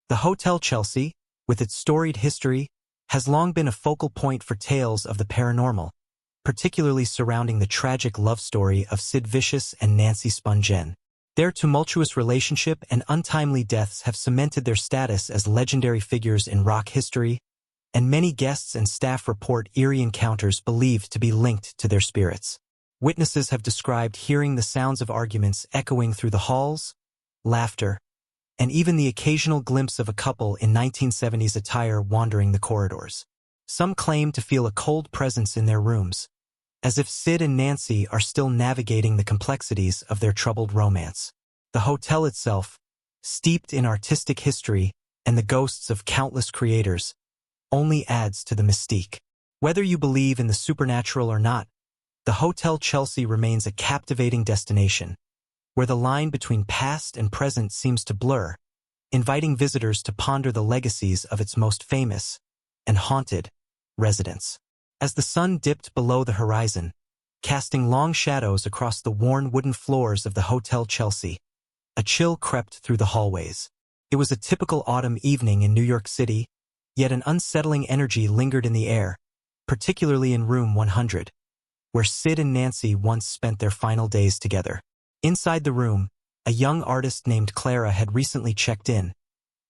The Hotel Chelsea, with its storied history, has long been a focal point for tales of the paranormal, particularly surrounding the tragic love story of Sid Vicious and Nancy Spungen. Their tumultuous relationship and untimely deaths have cemented their status as legendary figures in rock history, and many guests and staff report eerie encounters believed to be linked to their spirits. Witnesses have described hearing the sounds of arguments echoing through the halls, laughter, and even the occasional glimpse of a couple in 1970s attire wandering the corridors. Some claim to feel a cold presence in their rooms, as if Sid and Nancy are still navigating the complexities of their troubled romance. The hotel itself, steeped in artistic history and the ghosts of countless creators, only adds to the mystique. Whether you believe in the supernatural or not, the Hotel Chelsea remains a captivating destination, where the line between past and present seems to blur, inviting visitors to ponder the legacies of its most famous and haunted residents. As the sun dipped below the horizon, casting long shadows across the worn wooden floors of the Hotel Chelsea, a chill crept through the hallways. It was a typical autumn evening in New York City, yet an unsettling energy lingered in the air, particularly in room 100, where Sid and Nancy once spent their final days together. Inside the room, a young artist named Clara had recently checked in,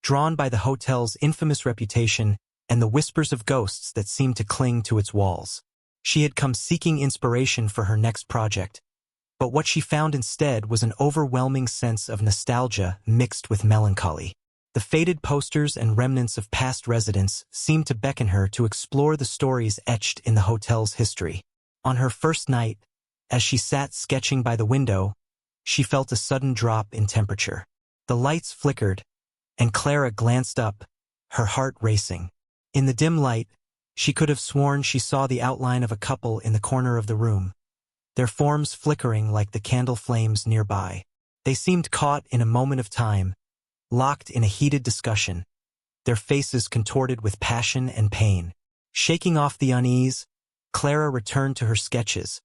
drawn by the hotel's infamous reputation and the whispers of ghosts that seemed to cling to its walls. She had come seeking inspiration for her next project, but what she found instead was an overwhelming sense of nostalgia mixed with melancholy. The faded posters and remnants of past residents seemed to beckon her to explore the stories etched in the hotel's history. On her first night, as she sat sketching by the window, she felt a sudden drop in temperature. The lights flickered, and Clara glanced up, her heart racing. In the dim light, she could have sworn she saw the outline of a couple in the corner of the room, their forms flickering like the candle flames nearby. They seemed caught in a moment of time, locked in a heated discussion, their faces contorted with passion and pain. Shaking off the unease, Clara returned to her sketches,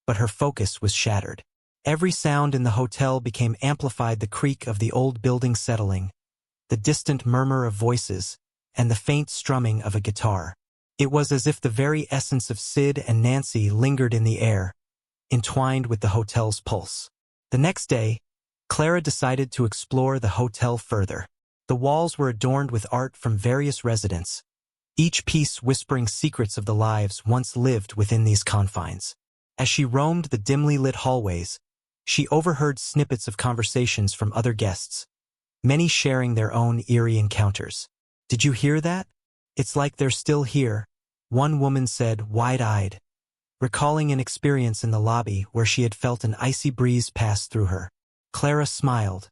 but her focus was shattered. Every sound in the hotel became amplified: the creak of the old building settling, the distant murmur of voices, and the faint strumming of a guitar. It was as if the very essence of Sid and Nancy lingered in the air, entwined with the hotel's pulse. The next day, Clara decided to explore the hotel further. The walls were adorned with art from various residents, each piece whispering secrets of the lives once lived within these confines. As she roamed the dimly lit hallways, she overheard snippets of conversations from other guests, many sharing their own eerie encounters. "Did you hear that? It's like they're still here," one woman said, wide-eyed, recalling an experience in the lobby where she had felt an icy breeze pass through her. Clara smiled,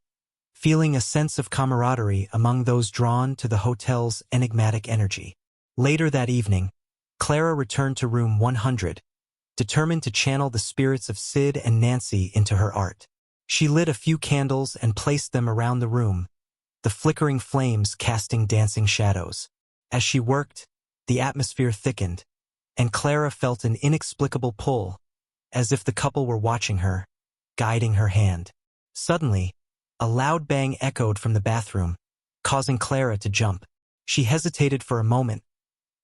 feeling a sense of camaraderie among those drawn to the hotel's enigmatic energy. Later that evening, Clara returned to room 100, determined to channel the spirits of Sid and Nancy into her art. She lit a few candles and placed them around the room, the flickering flames casting dancing shadows. As she worked, the atmosphere thickened, and Clara felt an inexplicable pull, as if the couple were watching her, guiding her hand. Suddenly, a loud bang echoed from the bathroom, causing Clara to jump. She hesitated for a moment,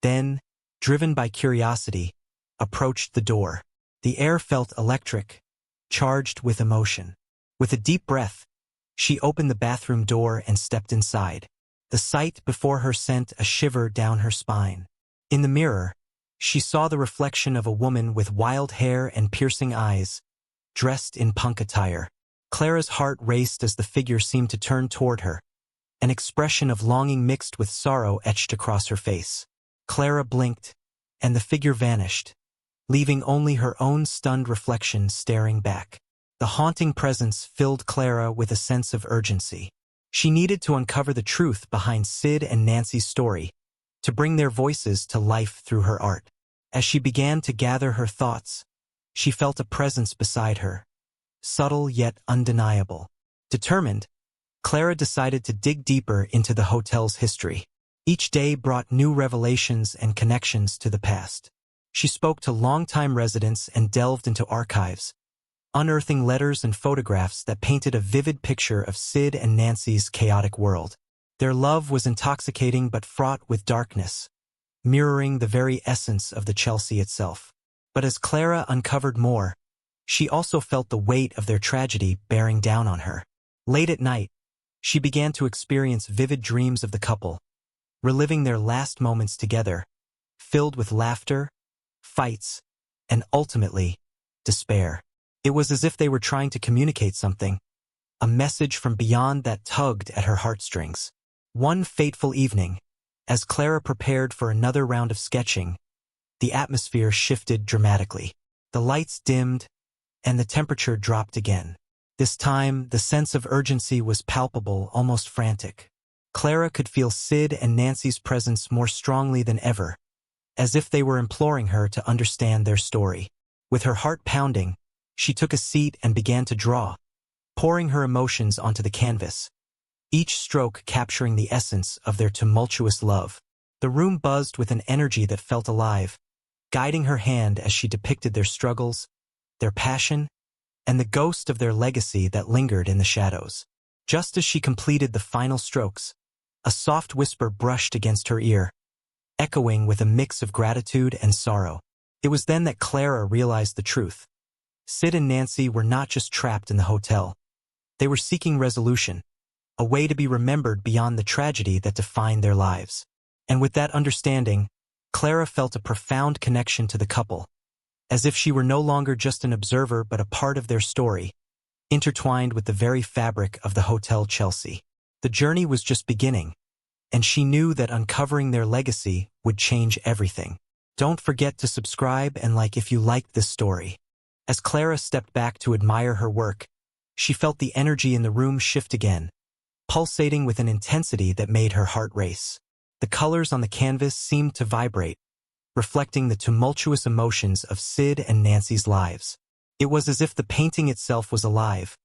then, driven by curiosity, approached the door. The air felt electric, charged with emotion. With a deep breath, she opened the bathroom door and stepped inside. The sight before her sent a shiver down her spine. In the mirror, she saw the reflection of a woman with wild hair and piercing eyes, dressed in punk attire. Clara's heart raced as the figure seemed to turn toward her, an expression of longing mixed with sorrow etched across her face. Clara blinked, and the figure vanished, leaving only her own stunned reflection staring back. The haunting presence filled Clara with a sense of urgency. She needed to uncover the truth behind Sid and Nancy's story, to bring their voices to life through her art. As she began to gather her thoughts, she felt a presence beside her, subtle yet undeniable. Determined, Clara decided to dig deeper into the hotel's history. Each day brought new revelations and connections to the past. She spoke to longtime residents and delved into archives, unearthing letters and photographs that painted a vivid picture of Sid and Nancy's chaotic world. Their love was intoxicating but fraught with darkness, mirroring the very essence of the Chelsea itself. But as Clara uncovered more, she also felt the weight of their tragedy bearing down on her. Late at night, she began to experience vivid dreams of the couple, reliving their last moments together, filled with laughter, fights, and ultimately, despair. It was as if they were trying to communicate something, a message from beyond that tugged at her heartstrings. One fateful evening, as Clara prepared for another round of sketching, the atmosphere shifted dramatically. The lights dimmed, and the temperature dropped again. This time, the sense of urgency was palpable, almost frantic. Clara could feel Sid and Nancy's presence more strongly than ever, as if they were imploring her to understand their story. With her heart pounding, she took a seat and began to draw, pouring her emotions onto the canvas, each stroke capturing the essence of their tumultuous love. The room buzzed with an energy that felt alive, guiding her hand as she depicted their struggles, their passion, and the ghost of their legacy that lingered in the shadows. Just as she completed the final strokes, a soft whisper brushed against her ear, echoing with a mix of gratitude and sorrow. It was then that Clara realized the truth. Sid and Nancy were not just trapped in the hotel. They were seeking resolution, a way to be remembered beyond the tragedy that defined their lives. And with that understanding, Clara felt a profound connection to the couple, as if she were no longer just an observer but a part of their story, intertwined with the very fabric of the Hotel Chelsea. The journey was just beginning, and she knew that uncovering their legacy would change everything. Don't forget to subscribe and like if you liked this story. As Clara stepped back to admire her work, she felt the energy in the room shift again, pulsating with an intensity that made her heart race. The colors on the canvas seemed to vibrate, reflecting the tumultuous emotions of Sid and Nancy's lives. It was as if the painting itself was alive,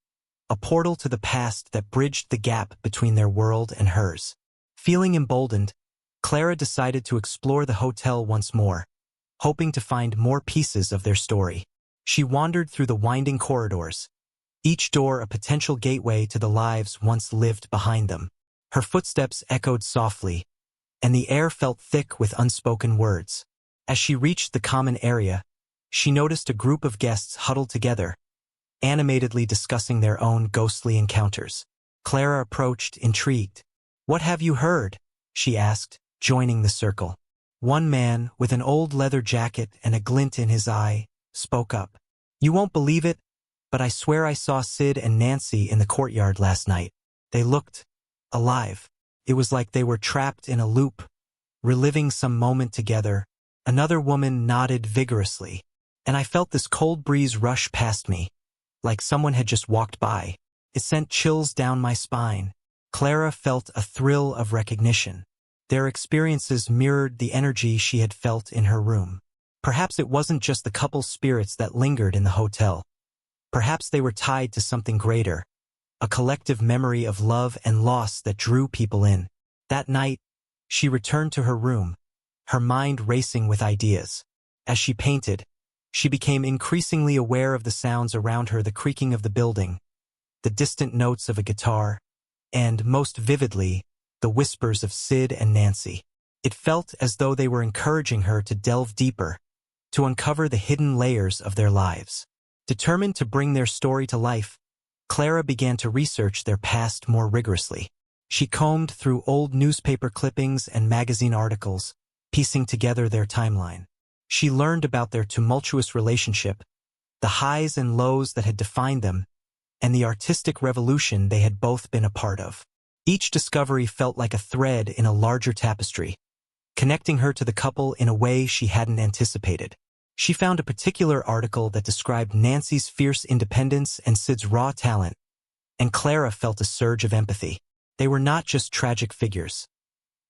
a portal to the past that bridged the gap between their world and hers. Feeling emboldened, Clara decided to explore the hotel once more, hoping to find more pieces of their story. She wandered through the winding corridors, each door a potential gateway to the lives once lived behind them. Her footsteps echoed softly, and the air felt thick with unspoken words. As she reached the common area, she noticed a group of guests huddled together, animatedly discussing their own ghostly encounters. Clara approached, intrigued. "What have you heard?" she asked, joining the circle. One man, with an old leather jacket and a glint in his eye, spoke up. "You won't believe it, but I swear I saw Sid and Nancy in the courtyard last night. They looked alive. It was like they were trapped in a loop, reliving some moment together." Another woman nodded vigorously, and I felt this cold breeze rush past me, like someone had just walked by. It sent chills down my spine. Clara felt a thrill of recognition. Their experiences mirrored the energy she had felt in her room. Perhaps it wasn't just the couple's spirits that lingered in the hotel. Perhaps they were tied to something greater, a collective memory of love and loss that drew people in. That night, she returned to her room, her mind racing with ideas. As she painted, she became increasingly aware of the sounds around her, the creaking of the building, the distant notes of a guitar, and, most vividly, the whispers of Sid and Nancy. It felt as though they were encouraging her to delve deeper, to uncover the hidden layers of their lives. Determined to bring their story to life, Clara began to research their past more rigorously. She combed through old newspaper clippings and magazine articles, piecing together their timeline. She learned about their tumultuous relationship, the highs and lows that had defined them, and the artistic revolution they had both been a part of. Each discovery felt like a thread in a larger tapestry, connecting her to the couple in a way she hadn't anticipated. She found a particular article that described Nancy's fierce independence and Sid's raw talent, and Clara felt a surge of empathy. They were not just tragic figures.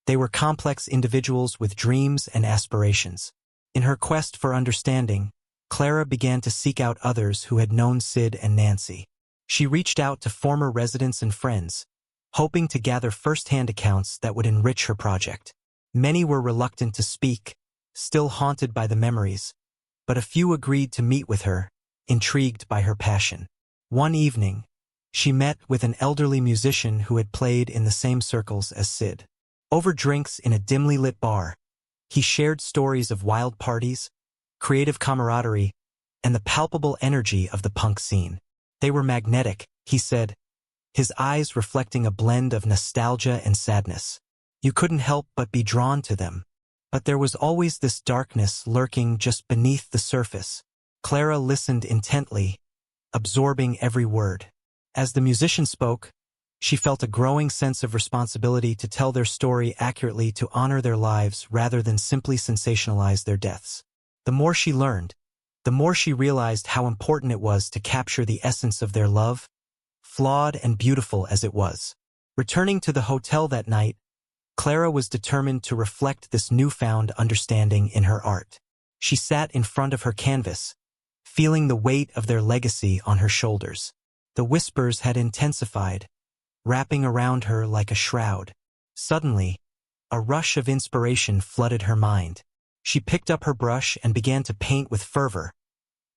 They were complex individuals with dreams and aspirations. In her quest for understanding, Clara began to seek out others who had known Sid and Nancy. She reached out to former residents and friends, hoping to gather first-hand accounts that would enrich her project. Many were reluctant to speak, still haunted by the memories, but a few agreed to meet with her, intrigued by her passion. One evening, she met with an elderly musician who had played in the same circles as Sid. Over drinks in a dimly lit bar, he shared stories of wild parties, creative camaraderie, and the palpable energy of the punk scene. They were magnetic, he said, his eyes reflecting a blend of nostalgia and sadness. You couldn't help but be drawn to them. But there was always this darkness lurking just beneath the surface. Clara listened intently, absorbing every word. As the musician spoke, she felt a growing sense of responsibility to tell their story accurately, to honor their lives rather than simply sensationalize their deaths. The more she learned, the more she realized how important it was to capture the essence of their love, flawed and beautiful as it was. Returning to the hotel that night, Clara was determined to reflect this newfound understanding in her art. She sat in front of her canvas, feeling the weight of their legacy on her shoulders. The whispers had intensified, wrapping around her like a shroud. Suddenly, a rush of inspiration flooded her mind. She picked up her brush and began to paint with fervor,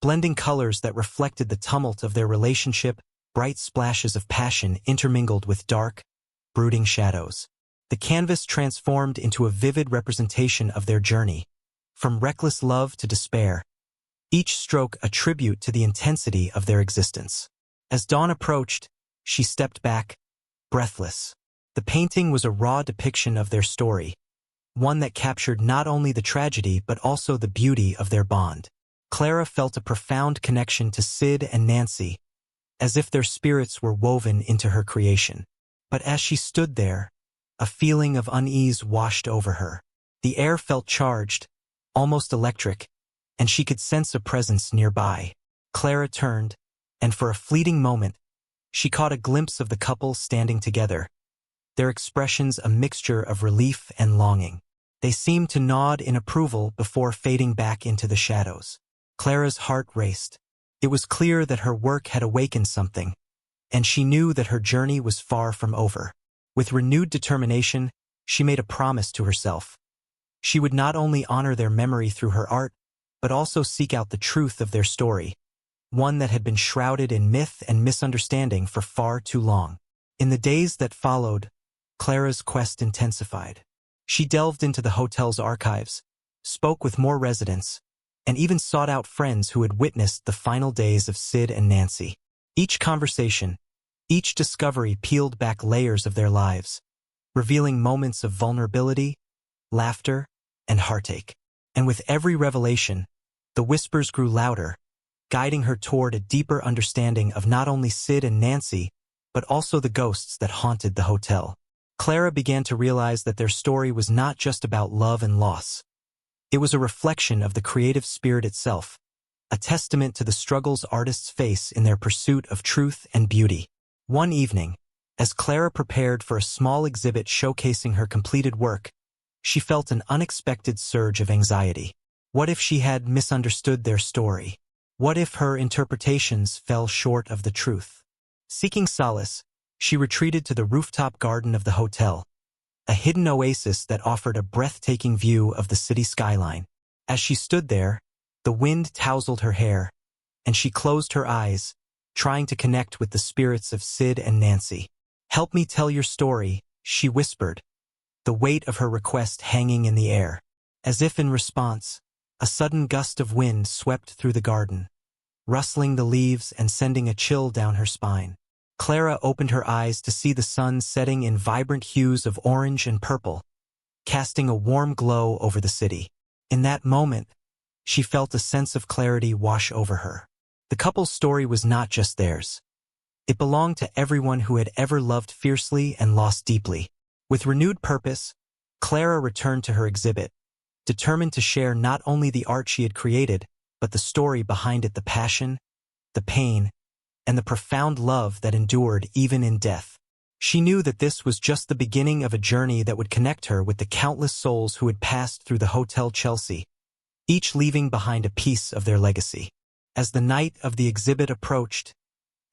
blending colors that reflected the tumult of their relationship, bright splashes of passion intermingled with dark, brooding shadows. The canvas transformed into a vivid representation of their journey, from reckless love to despair, each stroke a tribute to the intensity of their existence. As dawn approached, she stepped back, breathless. The painting was a raw depiction of their story, one that captured not only the tragedy but also the beauty of their bond. Clara felt a profound connection to Sid and Nancy, as if their spirits were woven into her creation. But as she stood there, a feeling of unease washed over her. The air felt charged, almost electric, and she could sense a presence nearby. Clara turned, and for a fleeting moment, she caught a glimpse of the couple standing together, their expressions a mixture of relief and longing. They seemed to nod in approval before fading back into the shadows. Clara's heart raced. It was clear that her work had awakened something, and she knew that her journey was far from over. With renewed determination, she made a promise to herself. She would not only honor their memory through her art, but also seek out the truth of their story, one that had been shrouded in myth and misunderstanding for far too long. In the days that followed, Clara's quest intensified. She delved into the hotel's archives, spoke with more residents, and even sought out friends who had witnessed the final days of Sid and Nancy. Each conversation, each discovery peeled back layers of their lives, revealing moments of vulnerability, laughter, and heartache. And with every revelation, the whispers grew louder, guiding her toward a deeper understanding of not only Sid and Nancy, but also the ghosts that haunted the hotel. Clara began to realize that their story was not just about love and loss. It was a reflection of the creative spirit itself, a testament to the struggles artists face in their pursuit of truth and beauty. One evening, as Clara prepared for a small exhibit showcasing her completed work, she felt an unexpected surge of anxiety. What if she had misunderstood their story? What if her interpretations fell short of the truth? Seeking solace, she retreated to the rooftop garden of the hotel, a hidden oasis that offered a breathtaking view of the city skyline. As she stood there, the wind tousled her hair, and she closed her eyes, trying to connect with the spirits of Sid and Nancy. "Help me tell your story," she whispered, the weight of her request hanging in the air. As if in response, a sudden gust of wind swept through the garden, rustling the leaves and sending a chill down her spine. Clara opened her eyes to see the sun setting in vibrant hues of orange and purple, casting a warm glow over the city. In that moment, she felt a sense of clarity wash over her. The couple's story was not just theirs. It belonged to everyone who had ever loved fiercely and lost deeply. With renewed purpose, Clara returned to her exhibit, determined to share not only the art she had created, but the story behind it, the passion, the pain, and the profound love that endured even in death. She knew that this was just the beginning of a journey that would connect her with the countless souls who had passed through the Hotel Chelsea, each leaving behind a piece of their legacy. As the night of the exhibit approached,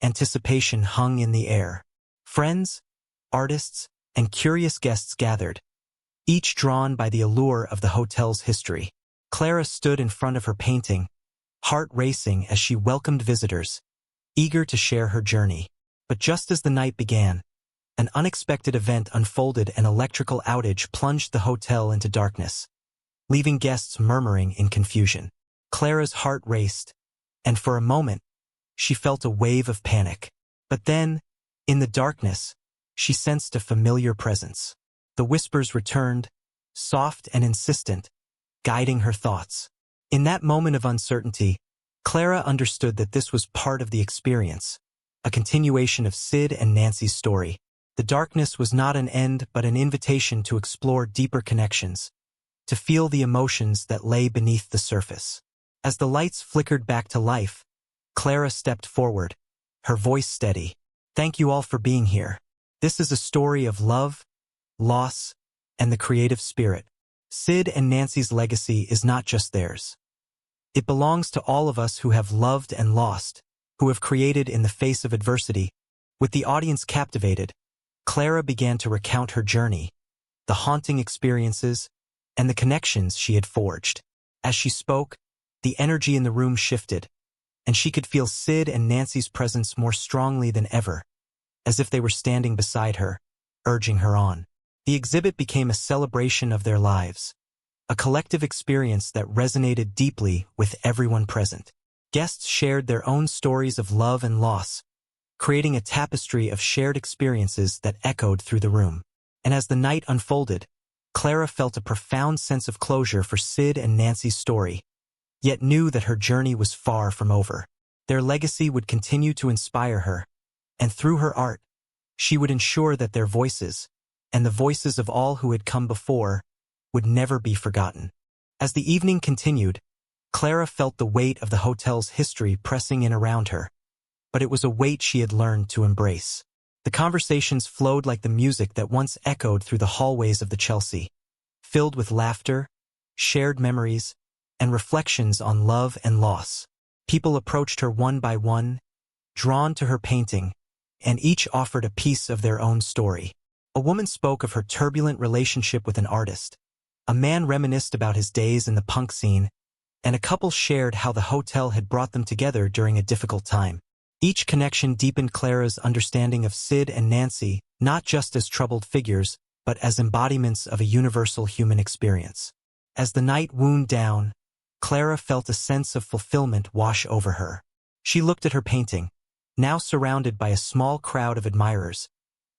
anticipation hung in the air. Friends, artists, and curious guests gathered, each drawn by the allure of the hotel's history. Clara stood in front of her painting, heart racing as she welcomed visitors, eager to share her journey. But just as the night began, an unexpected event unfolded. An electrical outage plunged the hotel into darkness, leaving guests murmuring in confusion. Clara's heart raced, and for a moment, she felt a wave of panic. But then, in the darkness, she sensed a familiar presence. The whispers returned, soft and insistent, guiding her thoughts. In that moment of uncertainty, Clara understood that this was part of the experience, a continuation of Sid and Nancy's story. The darkness was not an end but an invitation to explore deeper connections, to feel the emotions that lay beneath the surface. As the lights flickered back to life, Clara stepped forward, her voice steady. "Thank you all for being here. This is a story of love, loss, and the creative spirit. Sid and Nancy's legacy is not just theirs. It belongs to all of us who have loved and lost, who have created in the face of adversity." With the audience captivated, Clara began to recount her journey, the haunting experiences, and the connections she had forged. As she spoke, the energy in the room shifted, and she could feel Sid and Nancy's presence more strongly than ever, as if they were standing beside her, urging her on. The exhibit became a celebration of their lives, a collective experience that resonated deeply with everyone present. Guests shared their own stories of love and loss, creating a tapestry of shared experiences that echoed through the room. And as the night unfolded, Clara felt a profound sense of closure for Sid and Nancy's story, yet knew that her journey was far from over. Their legacy would continue to inspire her, and through her art, she would ensure that their voices, and the voices of all who had come before, would never be forgotten. As the evening continued, Clara felt the weight of the hotel's history pressing in around her, but it was a weight she had learned to embrace. The conversations flowed like the music that once echoed through the hallways of the Chelsea, filled with laughter, shared memories, and reflections on love and loss. People approached her one by one, drawn to her painting, and each offered a piece of their own story. A woman spoke of her turbulent relationship with an artist. A man reminisced about his days in the punk scene, and a couple shared how the hotel had brought them together during a difficult time. Each connection deepened Clara's understanding of Sid and Nancy, not just as troubled figures, but as embodiments of a universal human experience. As the night wound down, Clara felt a sense of fulfillment wash over her. She looked at her painting, now surrounded by a small crowd of admirers,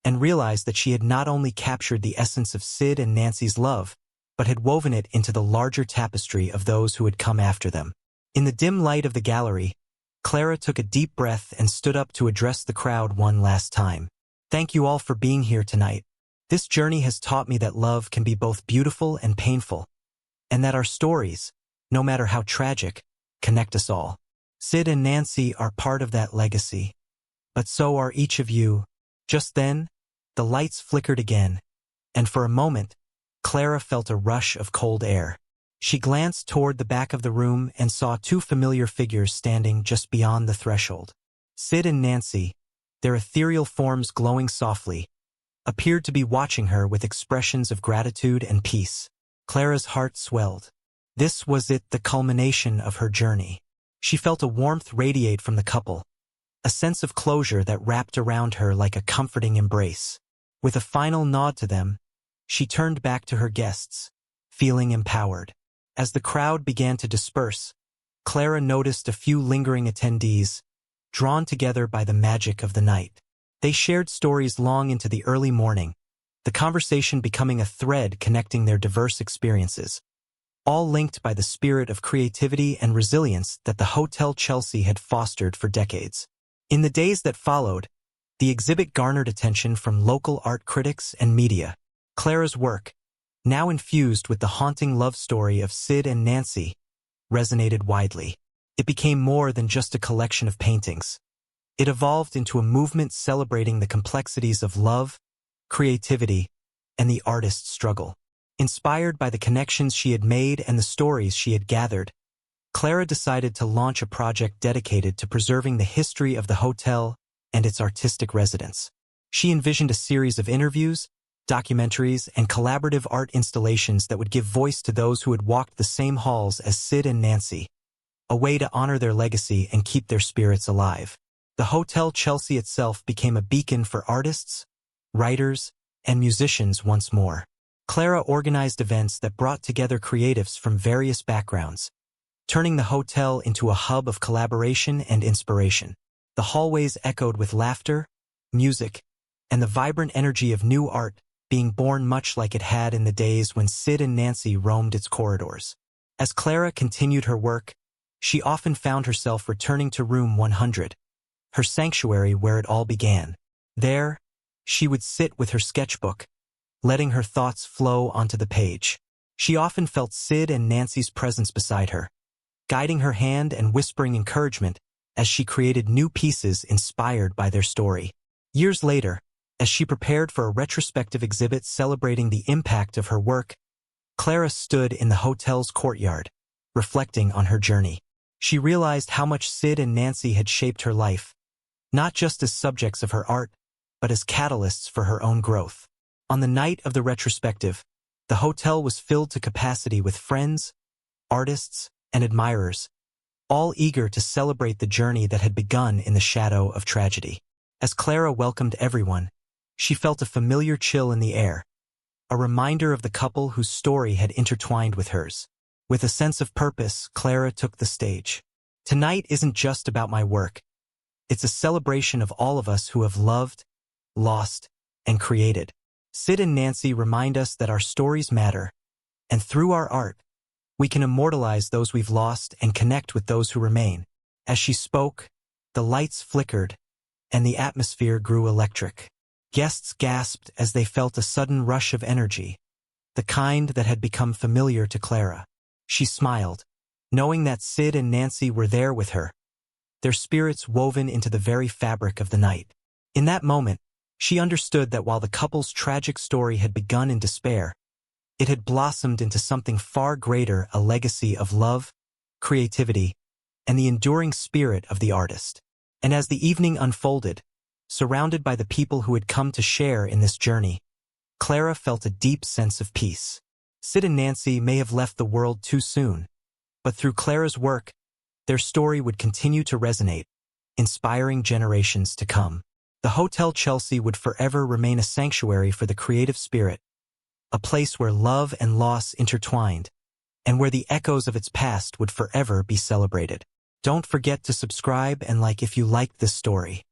and realized that she had not only captured the essence of Sid and Nancy's love, but had woven it into the larger tapestry of those who had come after them. In the dim light of the gallery, Clara took a deep breath and stood up to address the crowd one last time. "Thank you all for being here tonight. This journey has taught me that love can be both beautiful and painful, and that our stories, no matter how tragic, connect us all. Sid and Nancy are part of that legacy, but so are each of you." Just then, the lights flickered again, and for a moment, Clara felt a rush of cold air. She glanced toward the back of the room and saw two familiar figures standing just beyond the threshold. Sid and Nancy, their ethereal forms glowing softly, appeared to be watching her with expressions of gratitude and peace. Clara's heart swelled. This was the culmination of her journey. She felt a warmth radiate from the couple, a sense of closure that wrapped around her like a comforting embrace. With a final nod to them, she turned back to her guests, feeling empowered. As the crowd began to disperse, Clara noticed a few lingering attendees, drawn together by the magic of the night. They shared stories long into the early morning, the conversation becoming a thread connecting their diverse experiences, all linked by the spirit of creativity and resilience that the Hotel Chelsea had fostered for decades. In the days that followed, the exhibit garnered attention from local art critics and media. Clara's work, now infused with the haunting love story of Sid and Nancy, resonated widely. It became more than just a collection of paintings. It evolved into a movement celebrating the complexities of love, creativity, and the artist's struggle. Inspired by the connections she had made and the stories she had gathered, Clara decided to launch a project dedicated to preserving the history of the hotel and its artistic residents. She envisioned a series of interviews, documentaries, and collaborative art installations that would give voice to those who had walked the same halls as Sid and Nancy, a way to honor their legacy and keep their spirits alive. The Hotel Chelsea itself became a beacon for artists, writers, and musicians once more. Clara organized events that brought together creatives from various backgrounds, turning the hotel into a hub of collaboration and inspiration. The hallways echoed with laughter, music, and the vibrant energy of new art being born much like it had in the days when Sid and Nancy roamed its corridors. As Clara continued her work, she often found herself returning to room 100, her sanctuary where it all began. There, she would sit with her sketchbook, letting her thoughts flow onto the page. She often felt Sid and Nancy's presence beside her, guiding her hand and whispering encouragement as she created new pieces inspired by their story. Years later, as she prepared for a retrospective exhibit celebrating the impact of her work, Clara stood in the hotel's courtyard, reflecting on her journey. She realized how much Sid and Nancy had shaped her life, not just as subjects of her art, but as catalysts for her own growth. On the night of the retrospective, the hotel was filled to capacity with friends, artists, and admirers, all eager to celebrate the journey that had begun in the shadow of tragedy. As Clara welcomed everyone, she felt a familiar chill in the air, a reminder of the couple whose story had intertwined with hers. With a sense of purpose, Clara took the stage. Tonight isn't just about my work. It's a celebration of all of us who have loved, lost, and created. Sid and Nancy remind us that our stories matter, and through our art, we can immortalize those we've lost and connect with those who remain. As she spoke, the lights flickered, and the atmosphere grew electric. Guests gasped as they felt a sudden rush of energy, the kind that had become familiar to Clara. She smiled, knowing that Sid and Nancy were there with her, their spirits woven into the very fabric of the night. In that moment, she understood that while the couple's tragic story had begun in despair, it had blossomed into something far greater, a legacy of love, creativity, and the enduring spirit of the artist. And as the evening unfolded, surrounded by the people who had come to share in this journey, Clara felt a deep sense of peace. Sid and Nancy may have left the world too soon, but through Clara's work, their story would continue to resonate, inspiring generations to come. The Hotel Chelsea would forever remain a sanctuary for the creative spirit, a place where love and loss intertwined, and where the echoes of its past would forever be celebrated. Don't forget to subscribe and like if you liked this story.